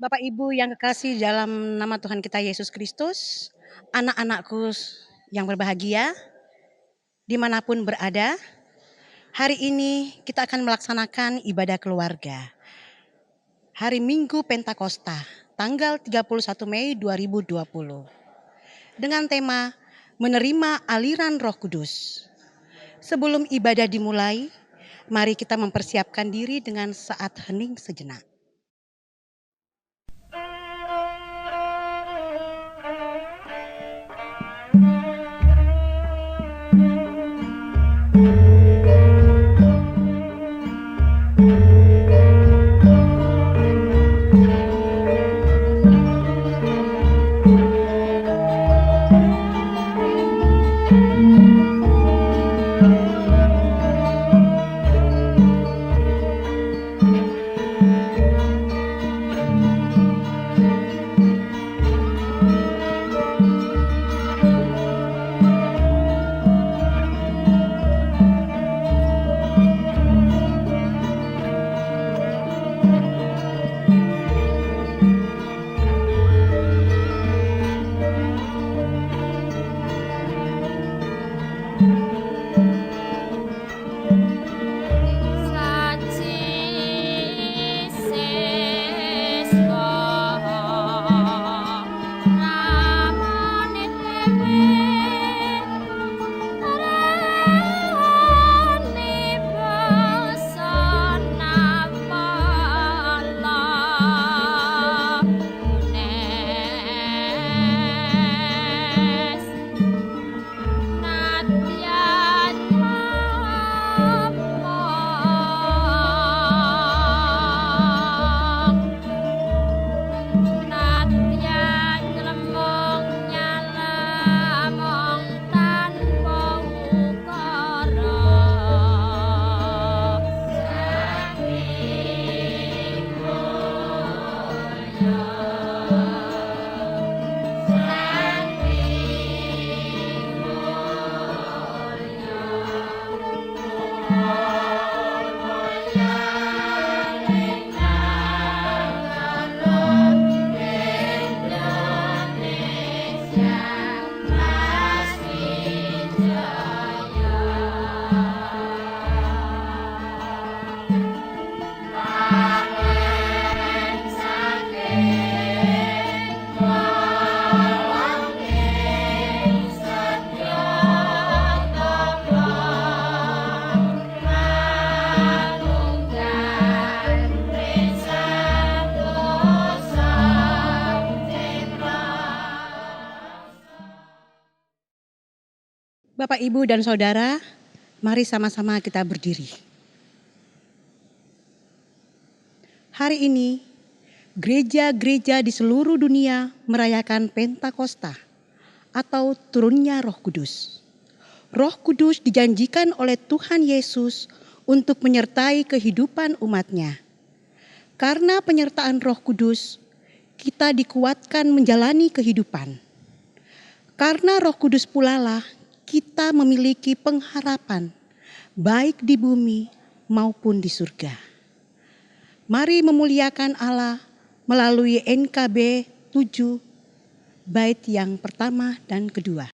Bapak Ibu yang kekasih dalam nama Tuhan kita Yesus Kristus, anak-anakku yang berbahagia, dimanapun berada, hari ini kita akan melaksanakan ibadah keluarga. Hari Minggu Pentakosta, tanggal 31 Mei 2020. Dengan tema menerima aliran Roh Kudus. Sebelum ibadah dimulai, mari kita mempersiapkan diri dengan saat hening sejenak. Bapak, Ibu, dan Saudara, mari sama-sama kita berdiri. Hari ini, gereja-gereja di seluruh dunia merayakan Pentakosta atau turunnya Roh Kudus. Roh Kudus dijanjikan oleh Tuhan Yesus untuk menyertai kehidupan umat-Nya. Karena penyertaan Roh Kudus, kita dikuatkan menjalani kehidupan. Karena Roh Kudus pula lah kita memiliki pengharapan baik di bumi maupun di surga. Mari memuliakan Allah melalui NKB 7 bait yang pertama dan kedua.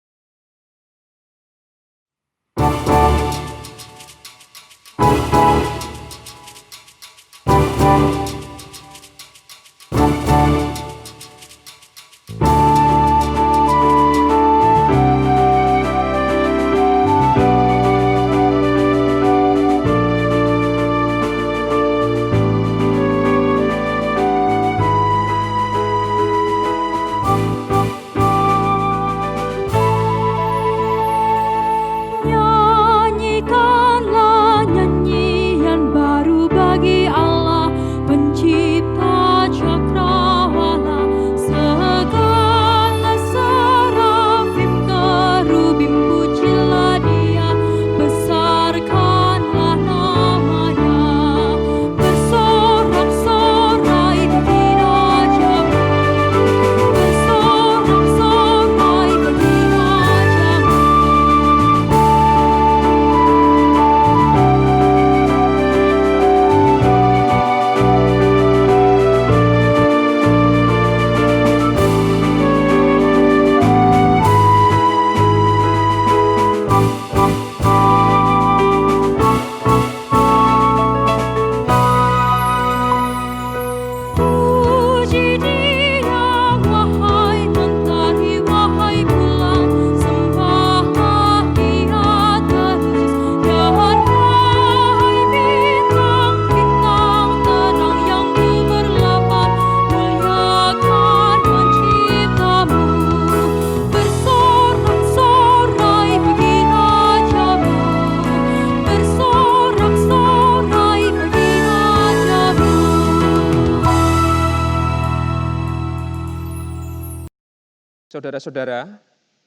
Saudara-saudara,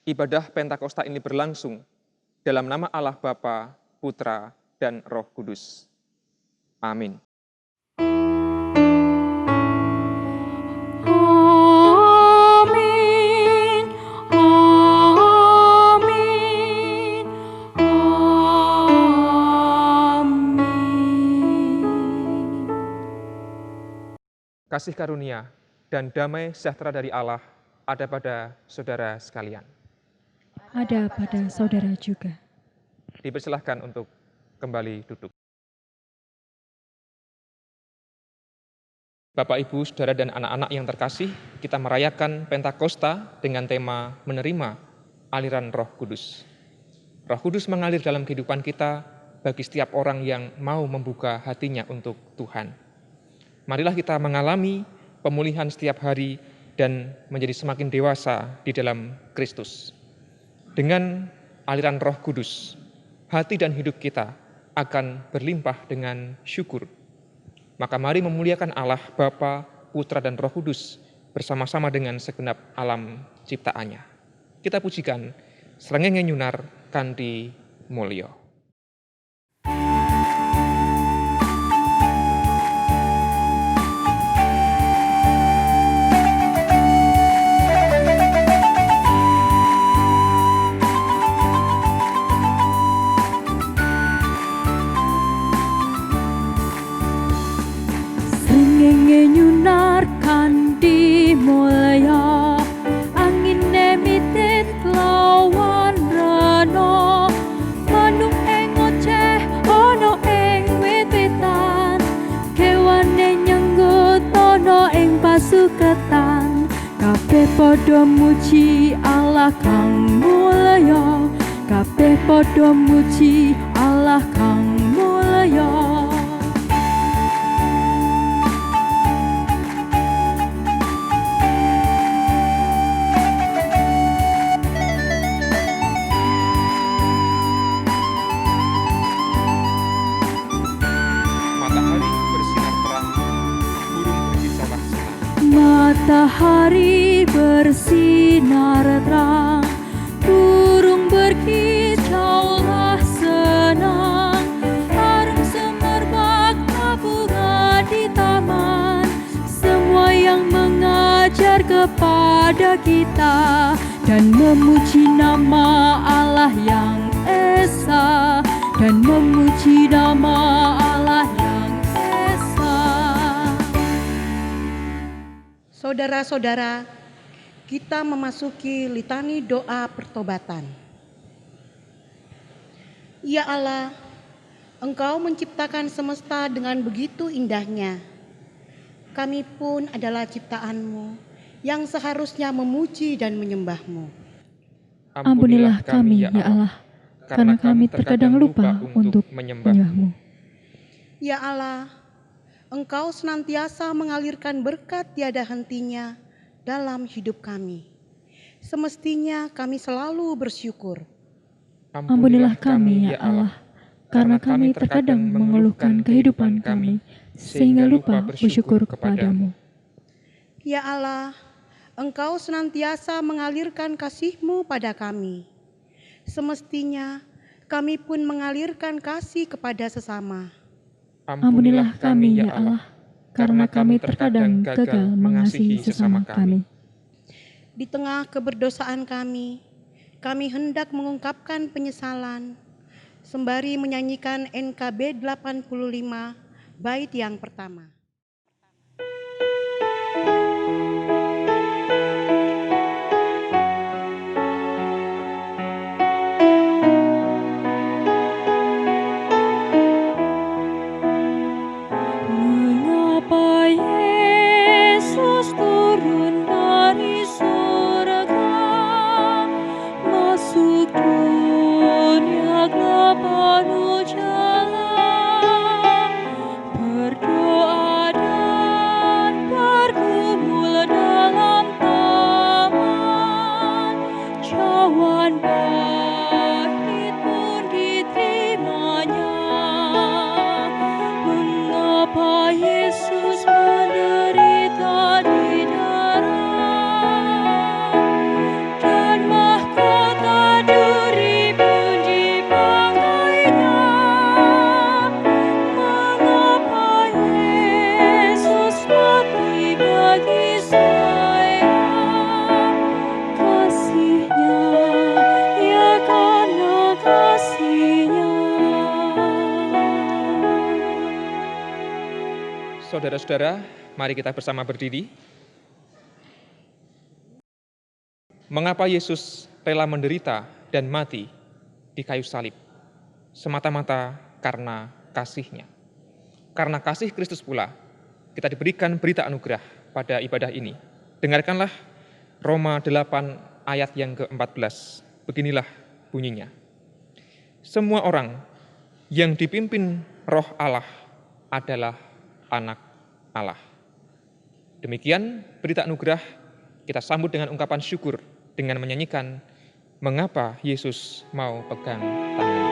ibadah Pentakosta ini berlangsung dalam nama Allah Bapa, Putra, dan Roh Kudus. Amin. Kasih karunia dan damai sejahtera dari Allah ada pada saudara sekalian. Ada pada saudara juga. Dipersilahkan untuk kembali duduk. Bapak, Ibu, Saudara, dan anak-anak yang terkasih, kita merayakan Pentakosta dengan tema menerima aliran Roh Kudus. Roh Kudus mengalir dalam kehidupan kita bagi setiap orang yang mau membuka hatinya untuk Tuhan. Marilah kita mengalami pemulihan setiap hari dan menjadi semakin dewasa di dalam Kristus. Dengan aliran Roh Kudus, hati dan hidup kita akan berlimpah dengan syukur. Maka mari memuliakan Allah Bapa, Putra, dan Roh Kudus bersama-sama dengan segenap alam ciptaannya. Kita pujikan Srengenge Nyunar Kanthi Mulya. Srengenge nyunar kanthi mulya, angin mitit lawan rena, manuk ing oceh ana ing wit-witan, kewane nyenggut ana ing pasuketan, kabeh padha muji Allah kang mulya, kabeh padha muji Allah kang mulya. Matahari bersinar terang, burung berkicaulah senang, harum semerbak bunga di taman, semua yang mengajar kepada kita dan memuji nama Allah yang esa, dan memuji nama Allah yang esa. Saudara-saudara, kita memasuki litani doa pertobatan. Ya Allah, Engkau menciptakan semesta dengan begitu indahnya. Kami pun adalah ciptaan-Mu yang seharusnya memuji dan menyembah-Mu. Ampunilah kami, ya Allah, karena kami terkadang lupa untuk menyembah-Mu. Ya Allah, Engkau senantiasa mengalirkan berkat tiada hentinya dalam hidup kami. Semestinya kami selalu bersyukur. Ampunilah kami, ya Allah, karena kami terkadang mengeluhkan kehidupan kami, sehingga lupa bersyukur kepadamu. Ya Allah, Engkau senantiasa mengalirkan kasih-Mu pada kami. Semestinya kami pun mengalirkan kasih kepada sesama. Ampunilah kami, ya Allah, karena kami terkadang gagal mengasihi sesama kami. Di tengah keberdosaan kami hendak mengungkapkan penyesalan, sembari menyanyikan NKB 85, bait yang pertama. Berdoa bagi saya kasih-Nya, ya karena kasih-Nya. Saudara-saudara, mari kita bersama berdiri. Mengapa Yesus rela menderita dan mati di kayu salib? Semata-mata karena kasih-Nya. Karena kasih Kristus pula, kita diberikan berita anugerah pada ibadah ini. Dengarkanlah Roma 8 ayat yang ke-14. Beginilah bunyinya. Semua orang yang dipimpin Roh Allah adalah anak Allah. Demikian berita anugerah, kita sambut dengan ungkapan syukur dengan menyanyikan Mengapa Yesus Mau Pegang Tanganku.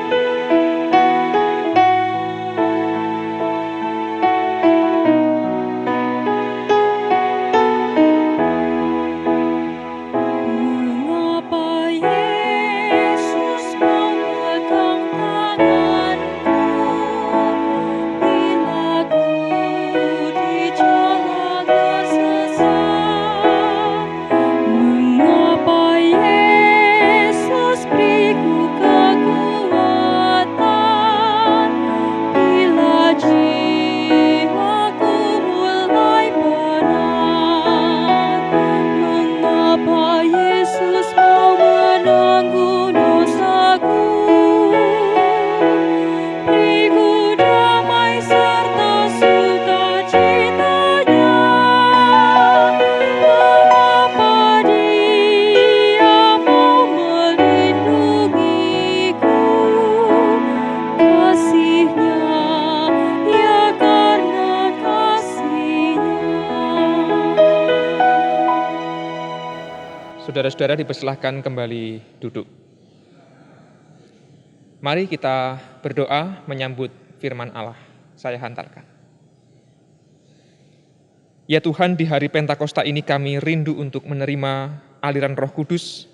Saudara-saudara dipersilahkan kembali duduk. Mari kita berdoa menyambut firman Allah. Saya hantarkan. Ya Tuhan, di hari Pentakosta ini kami rindu untuk menerima aliran Roh Kudus,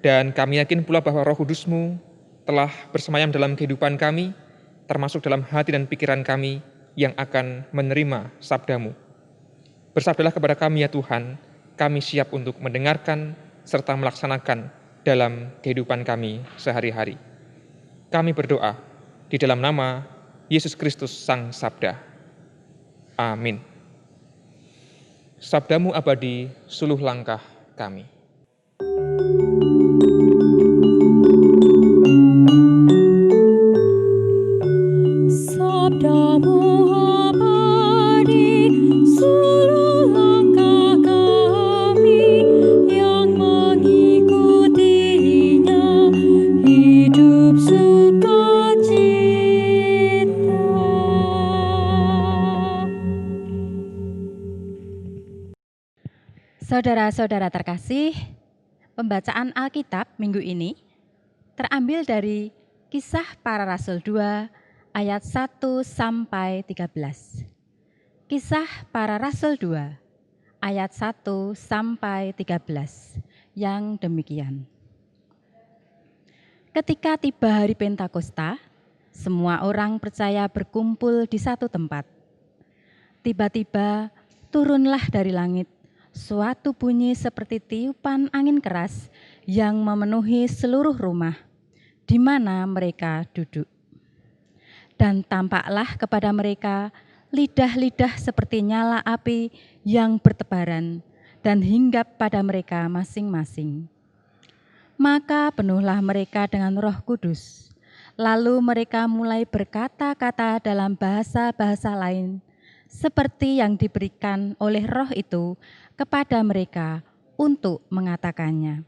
dan kami yakin pula bahwa Roh Kudus-Mu telah bersemayam dalam kehidupan kami, termasuk dalam hati dan pikiran kami yang akan menerima sabda-Mu. Bersabdalah kepada kami ya Tuhan, kami siap untuk mendengarkan serta melaksanakan dalam kehidupan kami sehari-hari. Kami berdoa di dalam nama Yesus Kristus Sang Sabda. Amin. Sabda-Mu abadi, suluh langkah kami. Sabda-Mu abadi, suluh langkah kami, yang mengikutinya hidup sukacita. Saudara-saudara terkasih, pembacaan Alkitab minggu ini terambil dari Kisah Para Rasul 2 ayat 1 sampai 13. Kisah Para Rasul 2 ayat 1 sampai 13 yang demikian. Ketika tiba hari Pentakosta, semua orang percaya berkumpul di satu tempat. Tiba-tiba turunlah dari langit suatu bunyi seperti tiupan angin keras yang memenuhi seluruh rumah di mana mereka duduk. Dan tampaklah kepada mereka lidah-lidah seperti nyala api yang bertebaran dan hinggap pada mereka masing-masing. Maka penuhlah mereka dengan Roh Kudus. Lalu mereka mulai berkata-kata dalam bahasa-bahasa lain, seperti yang diberikan oleh Roh itu kepada mereka untuk mengatakannya.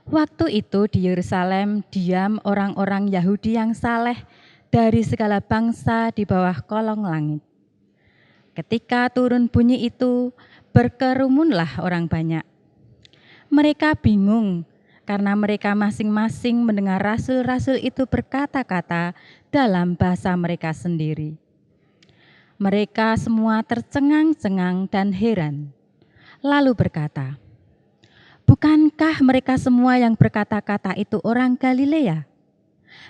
Waktu itu di Yerusalem diam orang-orang Yahudi yang saleh dari segala bangsa di bawah kolong langit. Ketika turun bunyi itu, berkerumunlah orang banyak. Mereka bingung karena mereka masing-masing mendengar rasul-rasul itu berkata-kata dalam bahasa mereka sendiri. Mereka semua tercengang-cengang dan heran, lalu berkata, "Bukankah mereka semua yang berkata-kata itu orang Galilea?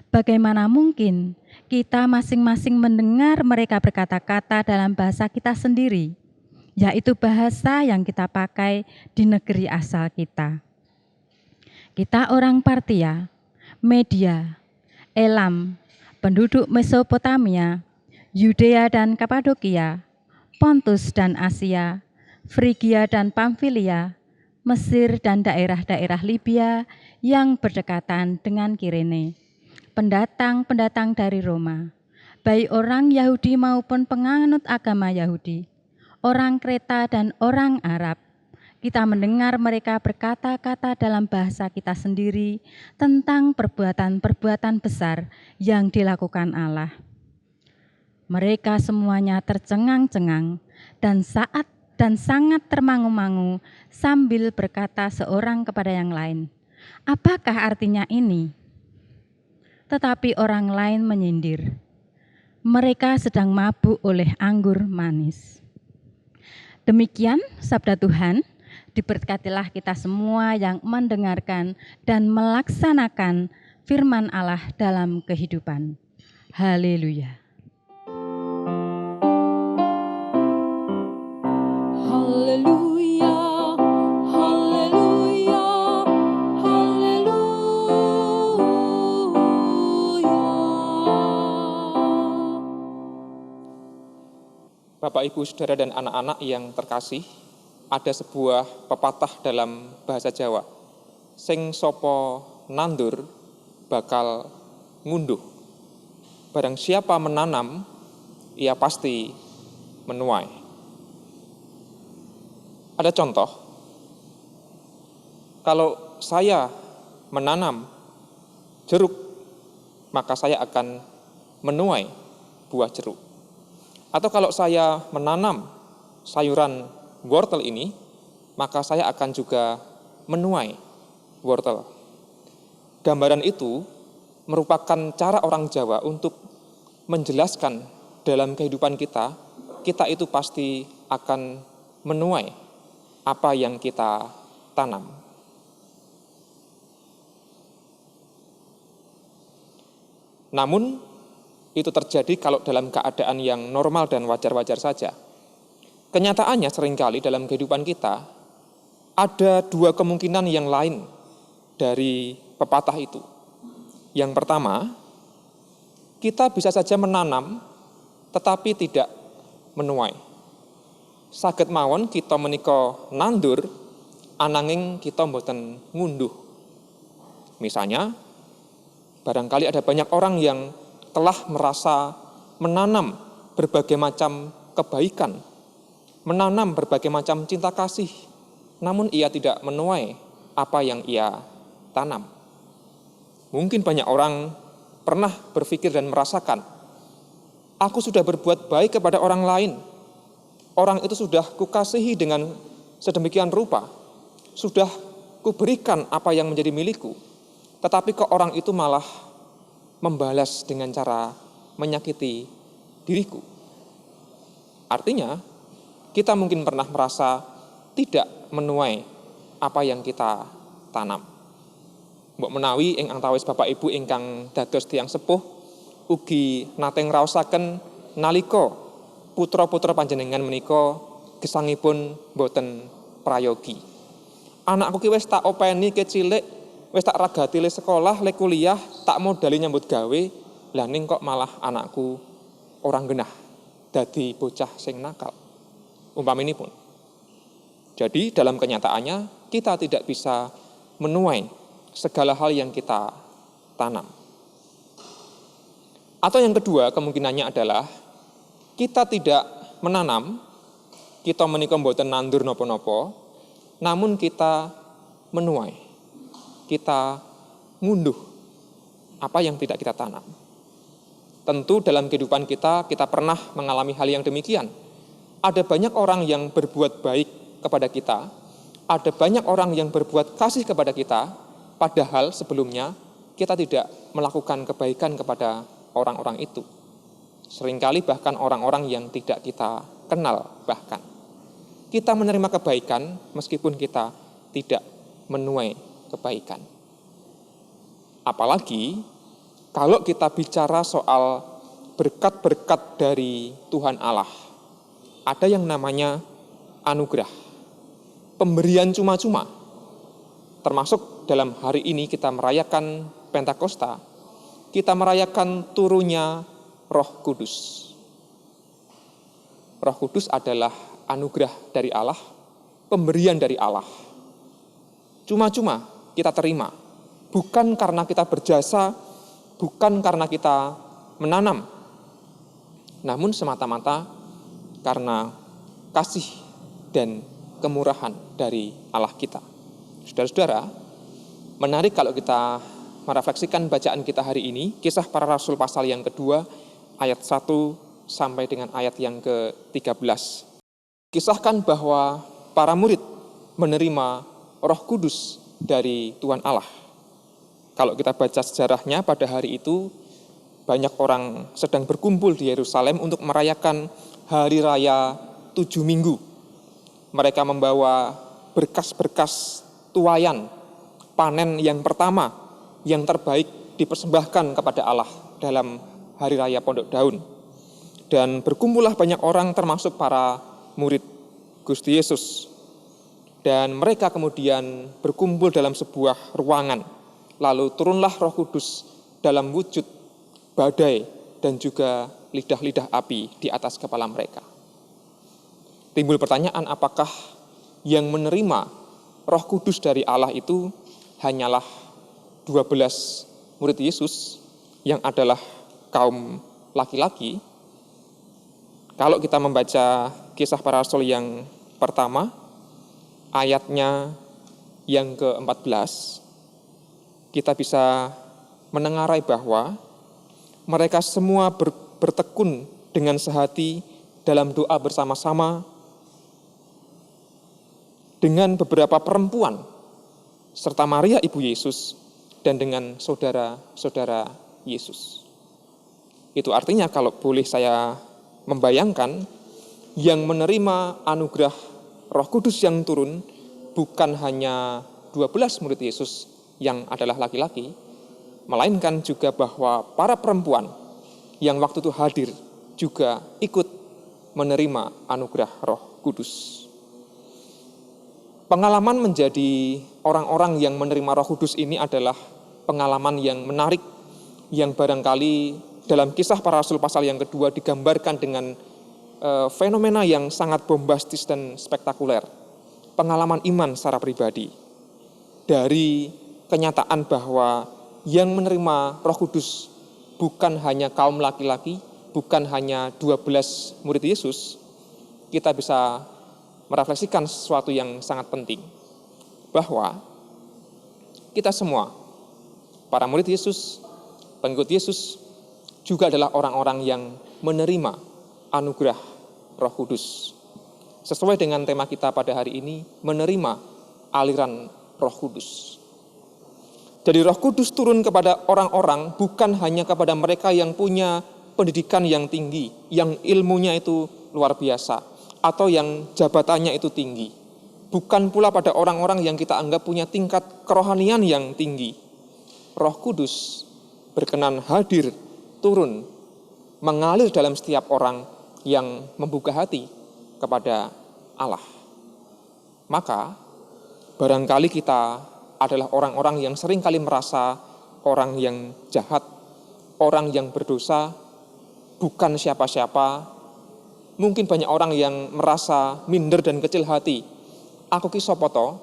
Bagaimana mungkin kita masing-masing mendengar mereka berkata-kata dalam bahasa kita sendiri yaitu bahasa yang kita pakai di negeri asal kita. Kita orang Partia, Media, Elam, penduduk Mesopotamia, Yudea dan Kapadokia, Pontus dan Asia, Frigia dan Pamfilia, Mesir dan daerah-daerah Libya yang berdekatan dengan Kirene, pendatang-pendatang dari Roma, baik orang Yahudi maupun penganut agama Yahudi, orang Kreta dan orang Arab. Kita mendengar mereka berkata-kata dalam bahasa kita sendiri tentang perbuatan-perbuatan besar yang dilakukan Allah. Mereka semuanya tercengang-cengang dan sangat termangu-mangu sambil berkata seorang kepada yang lain, "Apakah artinya ini?" Tetapi orang lain menyindir, "Mereka sedang mabuk oleh anggur manis." Demikian sabda Tuhan, diberkatilah kita semua yang mendengarkan dan melaksanakan firman Allah dalam kehidupan. Haleluya. Haleluya, haleluya, haleluya. Bapak, Ibu, Saudara, dan anak-anak yang terkasih, ada sebuah pepatah dalam bahasa Jawa. Sing sopo nandur bakal ngunduh. Barang siapa menanam, ia pasti menuai. Ada contoh, kalau saya menanam jeruk, maka saya akan menuai buah jeruk. Atau kalau saya menanam sayuran wortel ini, maka saya akan juga menuai wortel. Gambaran itu merupakan cara orang Jawa untuk menjelaskan dalam kehidupan kita itu pasti akan menuai apa yang kita tanam. Namun, itu terjadi kalau dalam keadaan yang normal dan wajar-wajar saja. Kenyataannya seringkali dalam kehidupan kita, ada dua kemungkinan yang lain dari pepatah itu. Yang pertama, kita bisa saja menanam, tetapi tidak menuai. Saged mawon kita menika nandur, ananging kita mboten ngunduh. Misalnya, barangkali ada banyak orang yang telah merasa menanam berbagai macam kebaikan, menanam berbagai macam cinta kasih, namun ia tidak menuai apa yang ia tanam. Mungkin banyak orang pernah berpikir dan merasakan, aku sudah berbuat baik kepada orang lain, orang itu sudah kukasihi dengan sedemikian rupa, sudah kuberikan apa yang menjadi milikku, tetapi kok orang itu malah membalas dengan cara menyakiti diriku. Artinya, kita mungkin pernah merasa tidak menuai apa yang kita tanam. Mbok menawi ing antawis Bapak Ibu ingkang dados tiyang sepuh, ugi nate ngraosaken nalika putra-putra panjenengan menika gesangipun boten prayogi. Anakku ki wis tak openi ke cilik, wis tak ragati le sekolah, le kuliah, tak modali nyambut gawe, lah ning kok malah anakku orang genah, dadi bocah sing nakal. Umpaminipun. Jadi dalam kenyataannya kita tidak bisa menuai segala hal yang kita tanam. Atau yang kedua kemungkinannya adalah kita tidak menanam, kita menika mboten nandur napa-napa, namun kita menuai. Kita ngunduh apa yang tidak kita tanam. Tentu dalam kehidupan kita pernah mengalami hal yang demikian. Ada banyak orang yang berbuat baik kepada kita, ada banyak orang yang berbuat kasih kepada kita, padahal sebelumnya kita tidak melakukan kebaikan kepada orang-orang itu. Seringkali bahkan orang-orang yang tidak kita kenal bahkan. Kita menerima kebaikan meskipun kita tidak menuai kebaikan. Apalagi kalau kita bicara soal berkat-berkat dari Tuhan Allah. Ada yang namanya anugerah, pemberian cuma-cuma. Termasuk dalam hari ini kita merayakan Pentakosta, kita merayakan turunnya Roh Kudus. Roh Kudus adalah anugerah dari Allah, pemberian dari Allah. Cuma-cuma kita terima, bukan karena kita berjasa, bukan karena kita menanam, namun semata-mata karena kasih dan kemurahan dari Allah kita. Saudara-saudara, menarik kalau kita merefleksikan bacaan kita hari ini, Kisah Para Rasul pasal yang kedua, ayat 1 sampai dengan ayat yang ke-13. Kisahkan bahwa para murid menerima Roh Kudus dari Tuhan Allah. Kalau kita baca sejarahnya, pada hari itu banyak orang sedang berkumpul di Yerusalem untuk merayakan Hari Raya 7 Minggu. Mereka membawa berkas-berkas tuayan panen yang pertama, yang terbaik dipersembahkan kepada Allah dalam Hari Raya Pondok Daun. Dan berkumpullah banyak orang termasuk para murid Gusti Yesus. Dan mereka kemudian berkumpul dalam sebuah ruangan. Lalu turunlah Roh Kudus dalam wujud badai dan juga lidah-lidah api di atas kepala mereka. Timbul pertanyaan, apakah yang menerima Roh Kudus dari Allah itu hanyalah 12 murid Yesus yang adalah kaum laki-laki? Kalau kita membaca Kisah Para Rasul yang pertama, ayatnya yang ke-14, kita bisa menengarai bahwa mereka semua bertekun dengan sehati dalam doa bersama-sama dengan beberapa perempuan, serta Maria Ibu Yesus, dan dengan saudara-saudara Yesus. Itu artinya kalau boleh saya membayangkan, yang menerima anugerah Roh Kudus yang turun bukan hanya 12 murid Yesus yang adalah laki-laki, melainkan juga bahwa para perempuan yang waktu itu hadir juga ikut menerima anugerah Roh Kudus. Pengalaman menjadi orang-orang yang menerima Roh Kudus ini adalah pengalaman yang menarik, yang barangkali dalam Kisah Para Rasul pasal yang kedua digambarkan dengan fenomena yang sangat bombastis dan spektakuler. Pengalaman iman secara pribadi. Dari kenyataan bahwa yang menerima Roh Kudus bukan hanya kaum laki-laki, bukan hanya 12 murid Yesus, kita bisa merefleksikan sesuatu yang sangat penting. Bahwa kita semua, para murid Yesus, pengikut Yesus, juga adalah orang-orang yang menerima anugerah Roh Kudus. Sesuai dengan tema kita pada hari ini, menerima aliran Roh Kudus. Jadi Roh Kudus turun kepada orang-orang bukan hanya kepada mereka yang punya pendidikan yang tinggi, yang ilmunya itu luar biasa, atau yang jabatannya itu tinggi. Bukan pula pada orang-orang yang kita anggap punya tingkat kerohanian yang tinggi. Roh Kudus berkenan hadir, turun, mengalir dalam setiap orang yang membuka hati kepada Allah. Maka barangkali kita adalah orang-orang yang seringkali merasa orang yang jahat, orang yang berdosa, bukan siapa-siapa. Mungkin banyak orang yang merasa minder dan kecil hati. Aku ki sapa to,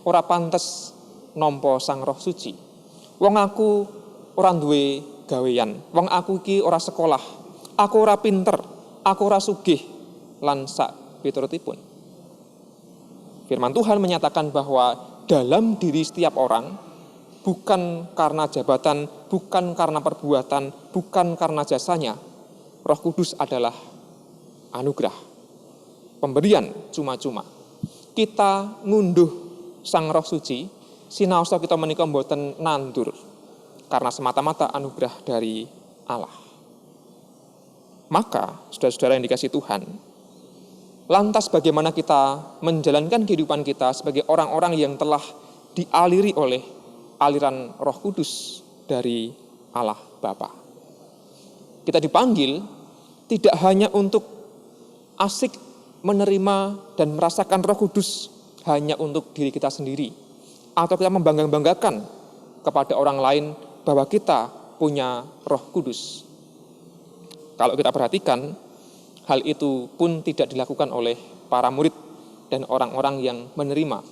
ora pantes nampa Sang Roh Suci. Wong aku ora duwe gawean, wong aku ki ora sekolah, aku ora pinter, aku ora sugih, lan sak piturutipun. Firman Tuhan menyatakan bahwa dalam diri setiap orang, bukan karena jabatan, bukan karena perbuatan, bukan karena jasanya, Roh Kudus adalah anugerah, pemberian cuma-cuma. Kita ngunduh Sang Roh Suci, sinaosa kita menika mboten nandur, karena semata-mata anugerah dari Allah. Maka, saudara-saudara yang dikasihi Tuhan, lantas bagaimana kita menjalankan kehidupan kita sebagai orang-orang yang telah dialiri oleh aliran Roh Kudus dari Allah Bapa. Kita dipanggil tidak hanya untuk asik menerima dan merasakan Roh Kudus hanya untuk diri kita sendiri, atau kita membangga-banggakan kepada orang lain bahwa kita punya Roh Kudus. Kalau kita perhatikan, hal itu pun tidak dilakukan oleh para murid dan orang-orang yang menerima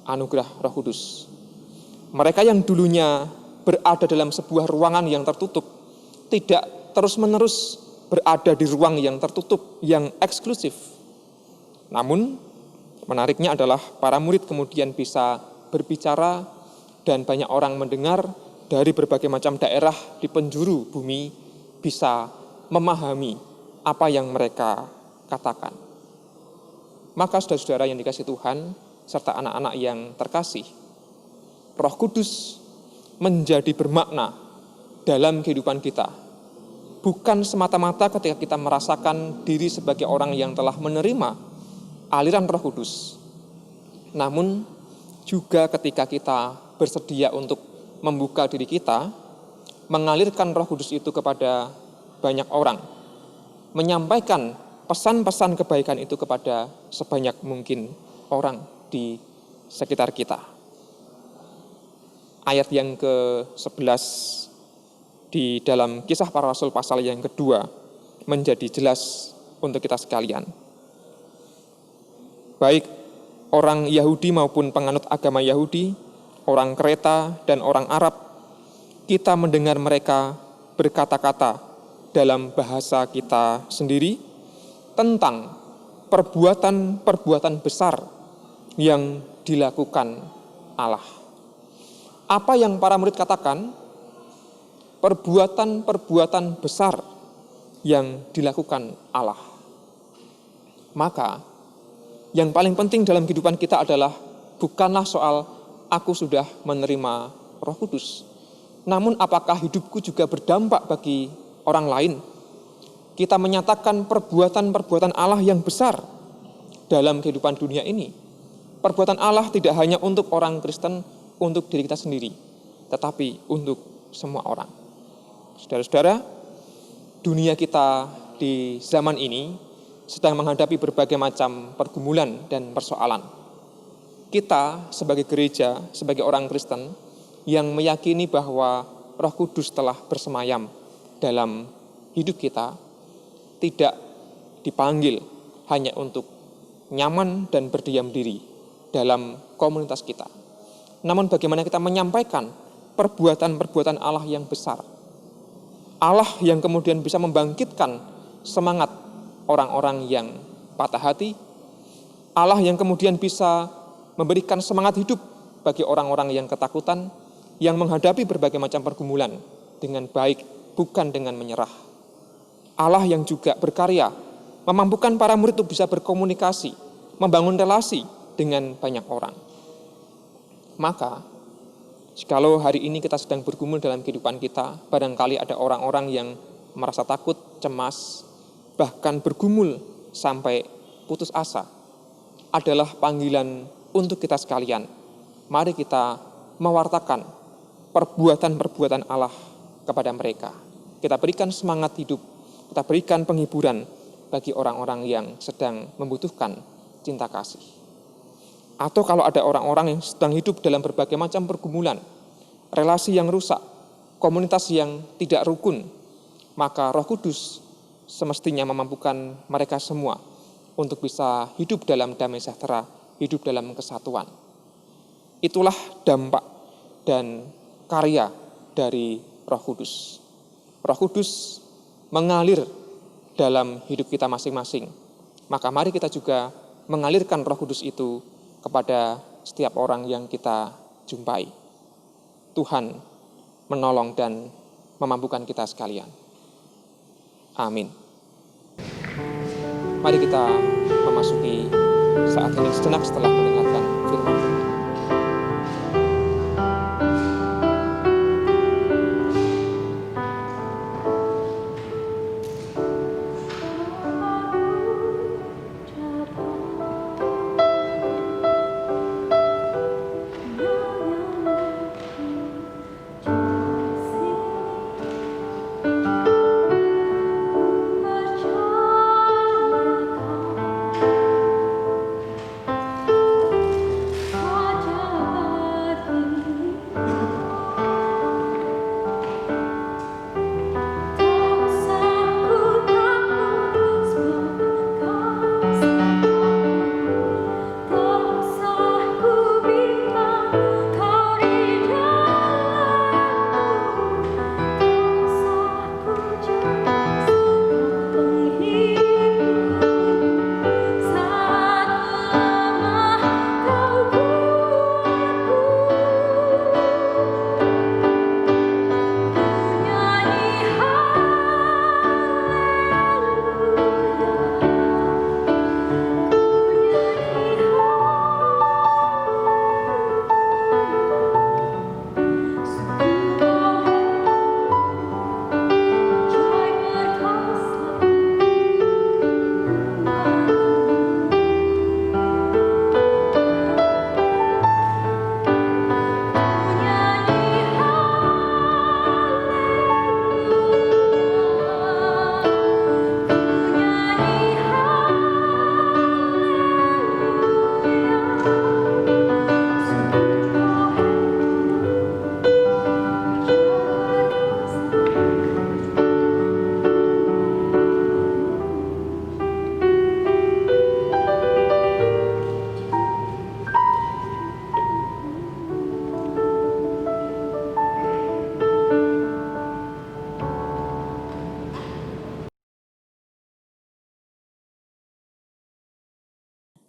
anugerah Roh Kudus. Mereka yang dulunya berada dalam sebuah ruangan yang tertutup, tidak terus-menerus berada di ruang yang tertutup, yang eksklusif. Namun, menariknya adalah para murid kemudian bisa berbicara dan banyak orang mendengar dari berbagai macam daerah di penjuru bumi bisa memahami apa yang mereka katakan. Maka saudara-saudara yang dikasihi Tuhan, serta anak-anak yang terkasih, Roh Kudus menjadi bermakna dalam kehidupan kita. Bukan semata-mata ketika kita merasakan diri sebagai orang yang telah menerima aliran Roh Kudus, namun juga ketika kita bersedia untuk membuka diri kita, mengalirkan Roh Kudus itu kepada banyak orang, menyampaikan pesan-pesan kebaikan itu kepada sebanyak mungkin orang di sekitar kita. Ayat yang ke-11 di dalam Kisah Para Rasul pasal yang kedua menjadi jelas untuk kita sekalian. Baik orang Yahudi maupun penganut agama Yahudi, orang Kreta dan orang Arab, kita mendengar mereka berkata-kata dalam bahasa kita sendiri tentang perbuatan-perbuatan besar yang dilakukan Allah. Apa yang para murid katakan? Perbuatan-perbuatan besar yang dilakukan Allah. Maka, yang paling penting dalam kehidupan kita adalah bukanlah soal aku sudah menerima Roh Kudus, namun apakah hidupku juga berdampak bagi orang lain. Kita menyatakan perbuatan-perbuatan Allah yang besar dalam kehidupan dunia ini. Perbuatan Allah tidak hanya untuk orang Kristen, untuk diri kita sendiri, tetapi untuk semua orang. Saudara-saudara, dunia kita di zaman ini sedang menghadapi berbagai macam pergumulan dan persoalan. Kita sebagai gereja, sebagai orang Kristen yang meyakini bahwa Roh Kudus telah bersemayam dalam hidup kita, tidak dipanggil hanya untuk nyaman dan berdiam diri dalam komunitas kita. Namun bagaimana kita menyampaikan perbuatan-perbuatan Allah yang besar. Allah yang kemudian bisa membangkitkan semangat orang-orang yang patah hati. Allah yang kemudian bisa memberikan semangat hidup bagi orang-orang yang ketakutan, yang menghadapi berbagai macam pergumulan dengan baik, bukan dengan menyerah. Allah yang juga berkarya, memampukan para murid untuk bisa berkomunikasi, membangun relasi dengan banyak orang. Maka, jikalau hari ini kita sedang bergumul dalam kehidupan kita, barangkali ada orang-orang yang merasa takut, cemas, bahkan bergumul sampai putus asa, adalah panggilan untuk kita sekalian. Mari kita mewartakan perbuatan-perbuatan Allah kepada mereka. Kita berikan semangat hidup, kita berikan penghiburan bagi orang-orang yang sedang membutuhkan cinta kasih. Atau kalau ada orang-orang yang sedang hidup dalam berbagai macam pergumulan, relasi yang rusak, komunitas yang tidak rukun, maka Roh Kudus semestinya memampukan mereka semua untuk bisa hidup dalam damai sejahtera, hidup dalam kesatuan. Itulah dampak dan karya dari Roh Kudus. Roh Kudus mengalir dalam hidup kita masing-masing. Maka mari kita juga mengalirkan Roh Kudus itu kepada setiap orang yang kita jumpai. Tuhan menolong dan memampukan kita sekalian. Amin. Mari kita memasuki saat ini sejenak setelah mendengarkan firman. Percayakan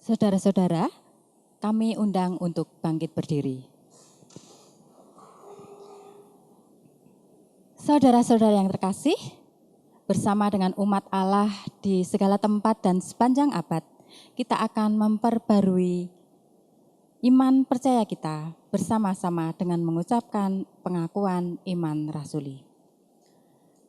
Saudara-saudara, kami undang untuk bangkit berdiri. Saudara-saudara yang terkasih, bersama dengan umat Allah di segala tempat dan sepanjang abad, kita akan memperbarui iman percaya kita bersama-sama dengan mengucapkan pengakuan iman rasuli.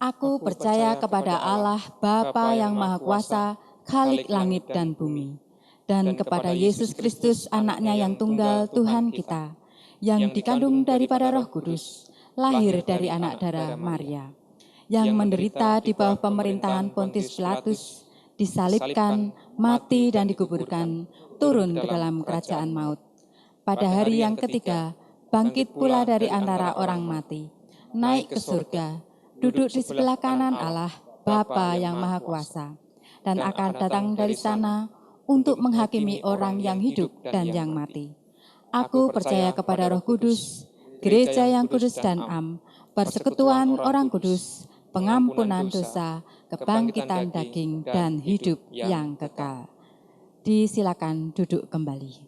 Aku percaya kepada Allah, Bapa yang Maha Kuasa, Khalik langit dan bumi, dan kepada Yesus Kristus, anaknya yang tunggal, Tuhan kita, yang dikandung daripada Roh Kudus, lahir dari anak darah Maria, yang menderita di bawah pemerintahan Pontius Pilatus, disalibkan, mati dan dikuburkan, turun ke dalam kerajaan maut. Pada hari yang ketiga, bangkit pula dari antara orang mati, naik ke surga, duduk di sebelah kanan Allah, Bapa yang Maha Kuasa, dan akan datang dari sana untuk menghakimi orang yang hidup dan yang mati. Aku percaya kepada Roh Kudus, gereja yang kudus dan am, persekutuan orang kudus, pengampunan dosa, kebangkitan daging, dan hidup yang kekal. Disilakan duduk kembali.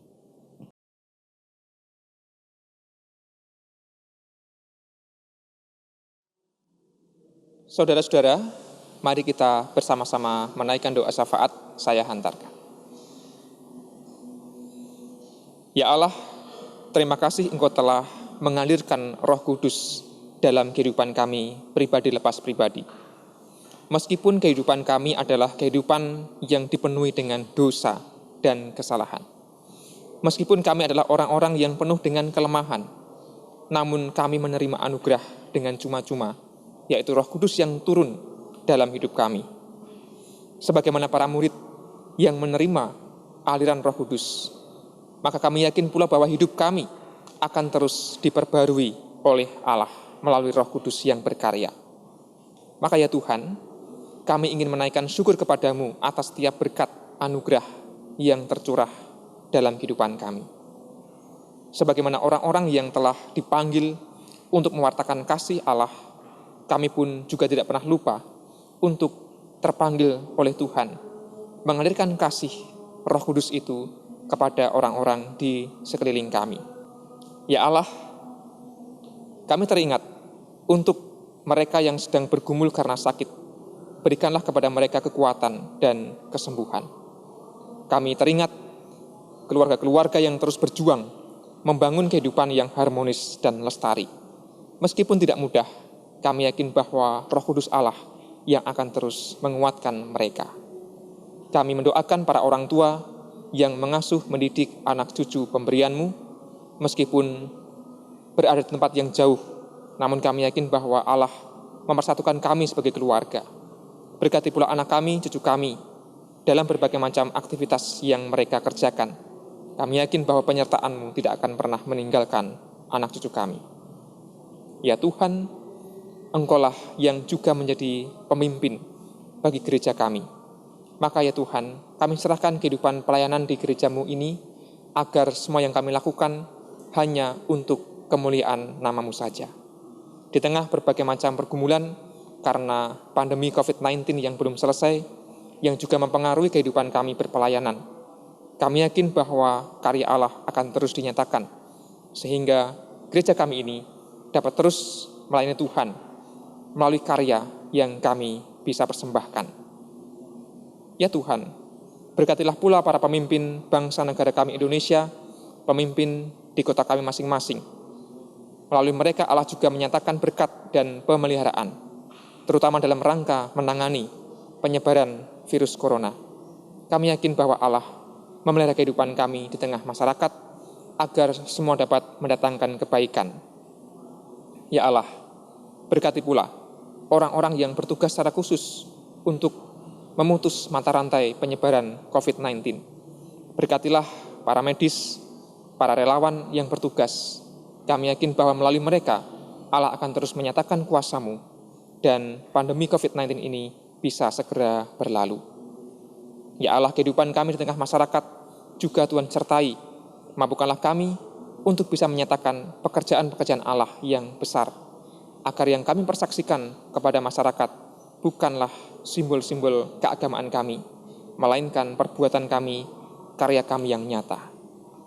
Saudara-saudara, mari kita bersama-sama menaikkan doa syafaat saya hantarkan. Ya Allah, terima kasih Engkau telah mengalirkan Roh Kudus dalam kehidupan kami pribadi lepas pribadi. Meskipun kehidupan kami adalah kehidupan yang dipenuhi dengan dosa dan kesalahan. Meskipun kami adalah orang-orang yang penuh dengan kelemahan, namun kami menerima anugerah dengan cuma-cuma, yaitu Roh Kudus yang turun dalam hidup kami. Sebagaimana para murid yang menerima aliran Roh Kudus, maka kami yakin pula bahwa hidup kami akan terus diperbarui oleh Allah melalui Roh Kudus yang berkarya. Maka ya Tuhan, kami ingin menaikkan syukur kepadamu atas setiap berkat anugerah yang tercurah dalam kehidupan kami. Sebagaimana orang-orang yang telah dipanggil untuk mewartakan kasih Allah, kami pun juga tidak pernah lupa untuk terpanggil oleh Tuhan, mengalirkan kasih Roh Kudus itu kepada orang-orang di sekeliling kami. Ya Allah, kami teringat untuk mereka yang sedang bergumul karena sakit, berikanlah kepada mereka kekuatan dan kesembuhan. Kami teringat keluarga-keluarga yang terus berjuang membangun kehidupan yang harmonis dan lestari. Meskipun tidak mudah, kami yakin bahwa Roh Kudus Allah yang akan terus menguatkan mereka. Kami mendoakan para orang tua yang mengasuh mendidik anak cucu pemberian-Mu, meskipun berada di tempat yang jauh, namun kami yakin bahwa Allah mempersatukan kami sebagai keluarga. Berkati pula anak kami, cucu kami, dalam berbagai macam aktivitas yang mereka kerjakan. Kami yakin bahwa penyertaan-Mu tidak akan pernah meninggalkan anak cucu kami. Ya Tuhan, Engkaulah yang juga menjadi pemimpin bagi gereja kami. Maka ya Tuhan, kami serahkan kehidupan pelayanan di gereja-Mu ini, agar semua yang kami lakukan hanya untuk kemuliaan nama-Mu saja. Di tengah berbagai macam pergumulan karena pandemi COVID-19 yang belum selesai, yang juga mempengaruhi kehidupan kami berpelayanan, kami yakin bahwa karya Allah akan terus dinyatakan, sehingga gereja kami ini dapat terus melayani Tuhan melalui karya yang kami bisa persembahkan. Ya Tuhan, berkatilah pula para pemimpin bangsa negara kami Indonesia, pemimpin di kota kami masing-masing. Melalui mereka Allah juga menyatakan berkat dan pemeliharaan, terutama dalam rangka menangani penyebaran virus corona. Kami yakin bahwa Allah memelihara kehidupan kami di tengah masyarakat, agar semua dapat mendatangkan kebaikan. Ya Allah, berkati pula orang-orang yang bertugas secara khusus untuk memutus mata rantai penyebaran COVID-19. Berkatilah para medis, para relawan yang bertugas. Kami yakin bahwa melalui mereka, Allah akan terus menyatakan kuasa-Mu, dan pandemi COVID-19 ini bisa segera berlalu. Ya Allah, kehidupan kami di tengah masyarakat juga Tuhan sertai. Mampukanlah kami untuk bisa menyatakan pekerjaan-pekerjaan Allah yang besar, agar yang kami persaksikan kepada masyarakat bukanlah simbol-simbol keagamaan kami, melainkan perbuatan kami, karya kami yang nyata.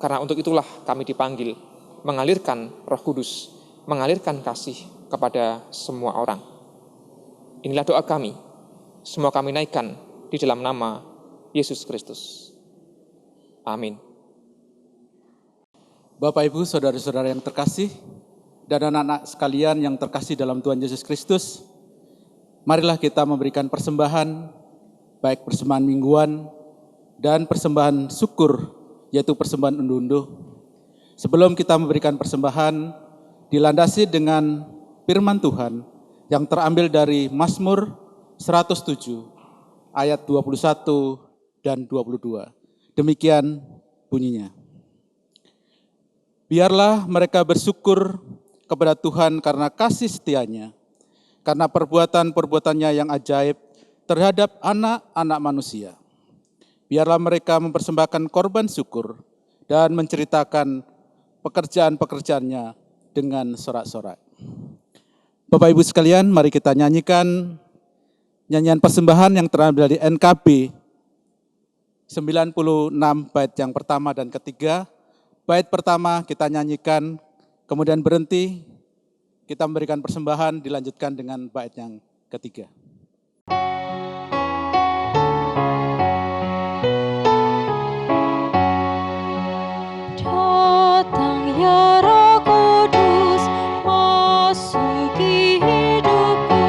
Karena untuk itulah kami dipanggil mengalirkan Roh Kudus, mengalirkan kasih kepada semua orang. Inilah doa kami, semua kami naikkan di dalam nama Yesus Kristus. Amin. Bapak, Ibu, saudara-saudara yang terkasih, dan anak-anak sekalian yang terkasih dalam Tuhan Yesus Kristus, marilah kita memberikan persembahan, baik persembahan mingguan dan persembahan syukur, yaitu persembahan unduh-unduh. Sebelum kita memberikan persembahan, dilandasi dengan firman Tuhan yang terambil dari Mazmur 107 ayat 21 dan 22. Demikian bunyinya. Biarlah mereka bersyukur kepada Tuhan karena kasih setianya, karena perbuatan-perbuatannya yang ajaib terhadap anak-anak manusia. Biarlah mereka mempersembahkan korban syukur dan menceritakan pekerjaan-pekerjaannya dengan sorak-sorai. Bapak Ibu sekalian, mari kita nyanyikan nyanyian persembahan yang terambil dari NKB 96 bait yang pertama dan ketiga. Bait pertama kita nyanyikan, kemudian berhenti, kita memberikan persembahan, dilanjutkan dengan bait yang ketiga. Datang ya Roh Kudus, masuki hidupku,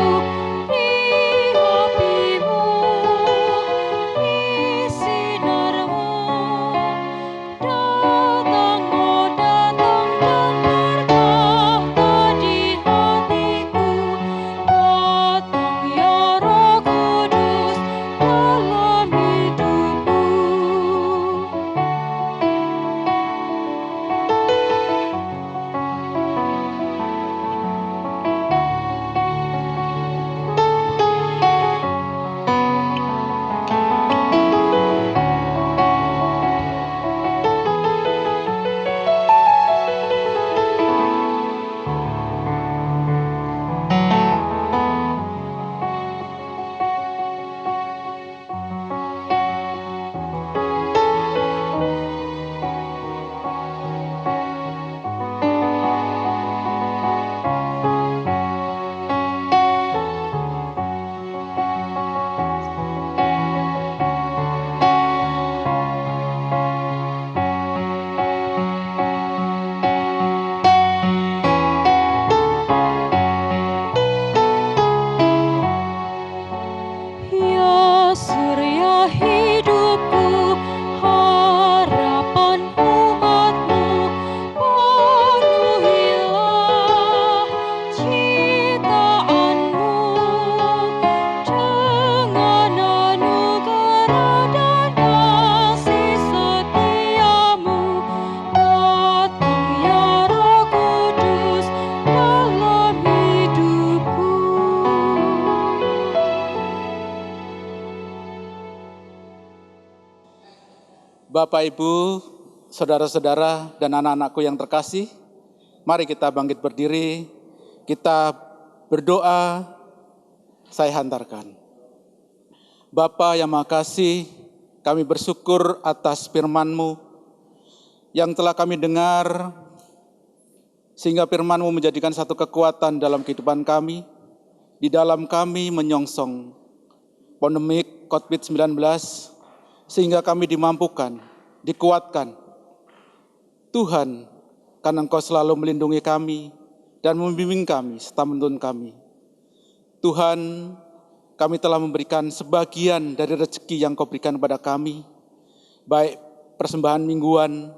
apimu, sinarmu. Datang, oh datang dan berkata di hatiku. Datang ya Roh Kudus dalam hidupku. Ya surya hidupku, harapan umatmu, penuhilah ciptaanmu dengan anugerah dan kasih setiamu. Datang ya Roh Kudus dalam hidupku. Bapak, Ibu, saudara-saudara, dan anak-anakku yang terkasih, mari kita bangkit berdiri, kita berdoa, saya hantarkan. Bapa yang Maha Kasih, kami bersyukur atas firman-Mu yang telah kami dengar, sehingga firman-Mu menjadikan satu kekuatan dalam kehidupan kami, di dalam kami menyongsong pandemik COVID-19, sehingga kami dimampukan, dikuatkan. Tuhan, karena Engkau selalu melindungi kami dan membimbing kami serta menuntun kami. Tuhan, kami telah memberikan sebagian dari rezeki yang Kau berikan kepada kami, baik persembahan mingguan,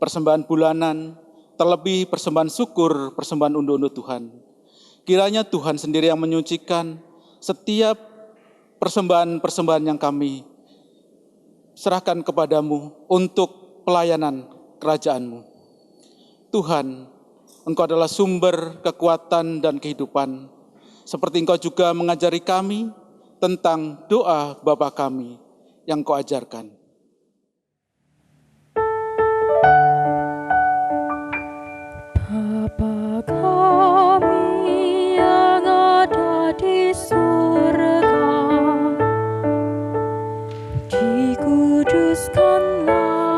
persembahan bulanan, terlebih persembahan syukur, persembahan unduh-unduh Tuhan. Kiranya Tuhan sendiri yang menyucikan setiap persembahan-persembahan yang kami serahkan kepadamu untuk pelayanan kerajaan-Mu. Tuhan, Engkau adalah sumber kekuatan dan kehidupan. Seperti Engkau juga mengajari kami tentang doa Bapa kami yang Kau ajarkan. Bapa kami yang ada di surga, dikuduskanlah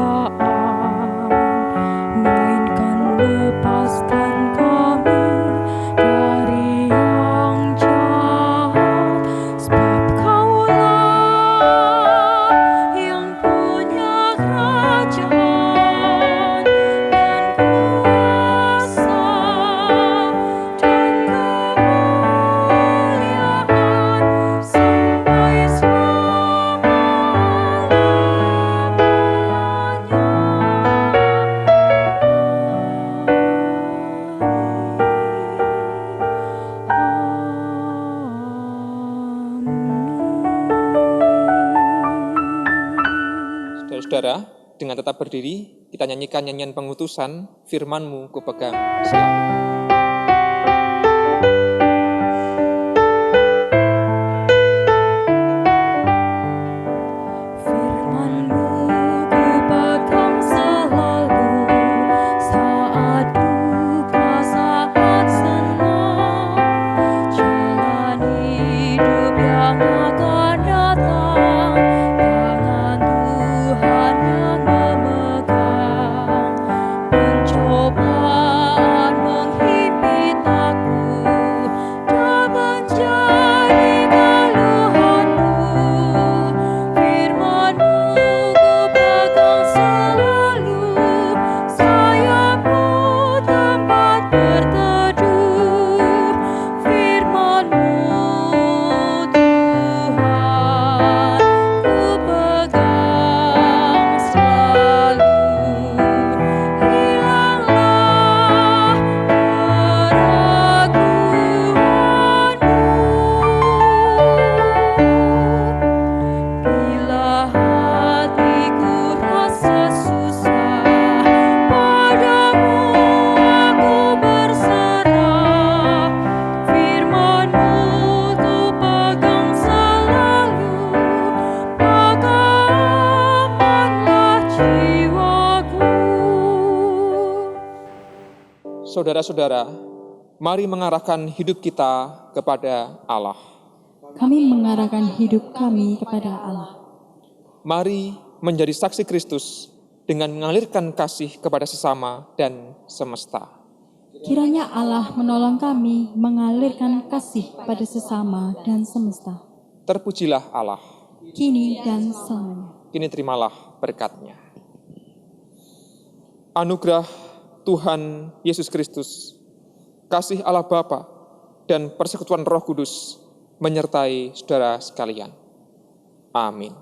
godaan, melainkan lepaskan kami dari yang jahat, sebab Kaulah yang punya kerajaan dan kuasa dan kemuliaan sampai Saudara-saudara, dengan tetap berdiri, kita nyanyikan nyanyian pengutusan, firman-Mu kupegang selalu. Firman-Mu kupegang selalu, saat duka, saat senang, jalan hidup yang akan datang, tangan Tuhan yang memegang. Pencobaan menghimpit aku dan menjadi keluhanku. Firman-Mu kupegang selalu, sayapku tempat berteduh. Firman-Mu Tuhan kupegang selalu. Hilanglah keraguanku. Bila hatiku rasa susah, padamu aku berserah. Firman-Mu kupegang selalu, maka amanlah jiwaku. Saudara-saudara, mari mengarahkan hidup kita kepada Allah. Kami mengarahkan hidup kami kepada Allah. Mari menjadi saksi Kristus dengan mengalirkan kasih kepada sesama dan semesta. Kiranya Allah menolong kami mengalirkan kasih pada sesama dan semesta, Terpujilah Allah. kini dan selamanya. Kini terimalah berkat-Nya. Anugerah Tuhan Yesus Kristus, kasih Allah Bapa, dan persekutuan Roh Kudus menyertai saudara sekalian. Amin.